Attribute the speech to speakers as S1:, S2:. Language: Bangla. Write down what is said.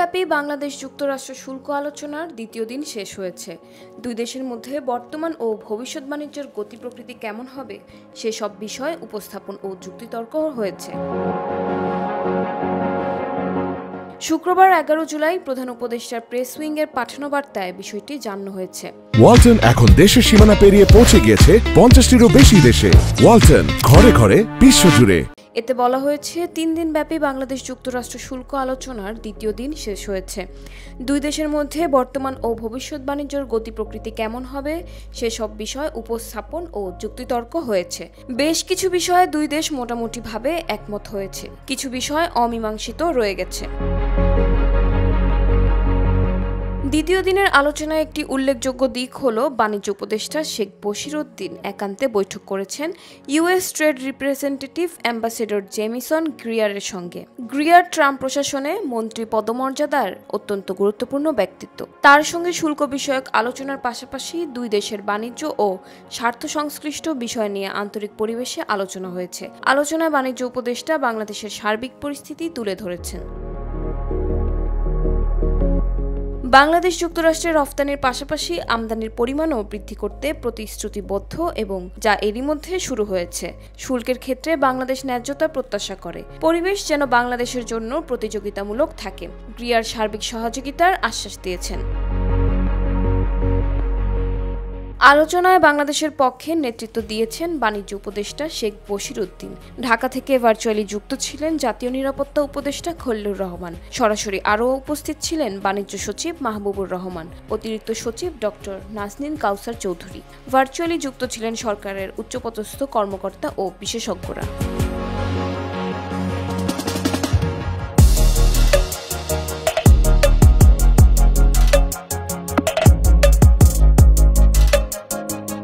S1: দিনব্যাপী বাংলাদেশ যুক্তরাষ্ট্র শুল্ক আলোচনার দ্বিতীয় দিন শেষ হয়েছে। দুই দেশের মধ্যে বর্তমান ও ভবিষ্যৎ বাণিজ্যের গতি প্রকৃতি কেমন হবে সেসব বিষয় উপস্থাপন ও যুক্তিতর্ক হয়েছে। শুক্রবার 11 জুলাই প্রধান উপদেষ্টার প্রেস উইংয়ের পাঠানো বার্তায় বিষয়টি জানানো হয়েছে।
S2: ওয়ালটন এখন দেশের সীমানা পেরিয়ে পৌঁছে গিয়েছে 50টিরও বেশি দেশে। ওয়ালটন, ঘরে ঘরে বিশ্বজুড়ে।
S1: এতে বলা হয়েছে, 3 দিনব্যাপী বাংলাদেশ যুক্তরাষ্ট্র শুল্ক আলোচনার দ্বিতীয় দিন শেষ হয়েছে। দুই দেশের মধ্যে বর্তমান ও ভবিষ্যৎ বাণিজ্যের গতি প্রকৃতি কেমন হবে সেসব বিষয় উপস্থাপন ও যুক্তিতর্ক হয়েছে। বেশ কিছু বিষয়ে দুই দেশ মোটামুটিভাবে একমত হয়েছে, কিছু বিষয় অমীমাংসিত রয়ে গেছে। দ্বিতীয় দিনের আলোচনায় একটি উল্লেখযোগ্য দিক হল বাণিজ্য উপদেষ্টা শেখ বশির উদ্দিন একান্তে বৈঠক করেছেন US trade representative ambassador Jamieson গ্রিয়ারের সঙ্গে। গ্রিয়ার ট্রাম্প প্রশাসনে মন্ত্রী পদমর্যাদার অত্যন্ত গুরুত্বপূর্ণ ব্যক্তিত্ব। তার সঙ্গে শুল্ক বিষয়ক আলোচনার পাশাপাশি দুই দেশের বাণিজ্য ও স্বার্থ সংশ্লিষ্ট বিষয় নিয়ে আন্তরিক পরিবেশে আলোচনা হয়েছে। আলোচনায় বাণিজ্য উপদেষ্টা বাংলাদেশের সার্বিক পরিস্থিতি তুলে ধরেছেন। বাংলাদেশ যুক্তরাষ্ট্রের রফতানির পাশাপাশি আমদানির পরিমাণও বৃদ্ধি করতে প্রতিশ্রুতিবদ্ধ এবং যা এরই মধ্যে শুরু হয়েছে। শুল্কের ক্ষেত্রে বাংলাদেশ ন্যায্যতা প্রত্যাশা করে, পরিবেশ যেন বাংলাদেশের জন্য প্রতিযোগিতামূলক থাকে। গ্রিয়ার সার্বিক সহযোগিতার আশ্বাস দিয়েছেন। আলোচনায় বাংলাদেশের পক্ষে নেতৃত্ব দিয়েছেন বাণিজ্য উপদেষ্টা শেখ বশির উদ্দিন। ঢাকা থেকে ভার্চুয়ালি যুক্ত ছিলেন জাতীয় নিরাপত্তা উপদেষ্টা খলিলুর রহমান। সরাসরি আরও উপস্থিত ছিলেন বাণিজ্য সচিব মাহবুবুর রহমান, অতিরিক্ত সচিব ডক্টর নাজনীন কাউসার চৌধুরী। ভার্চুয়ালি যুক্ত ছিলেন সরকারের উচ্চপদস্থ কর্মকর্তা ও বিশেষজ্ঞরা।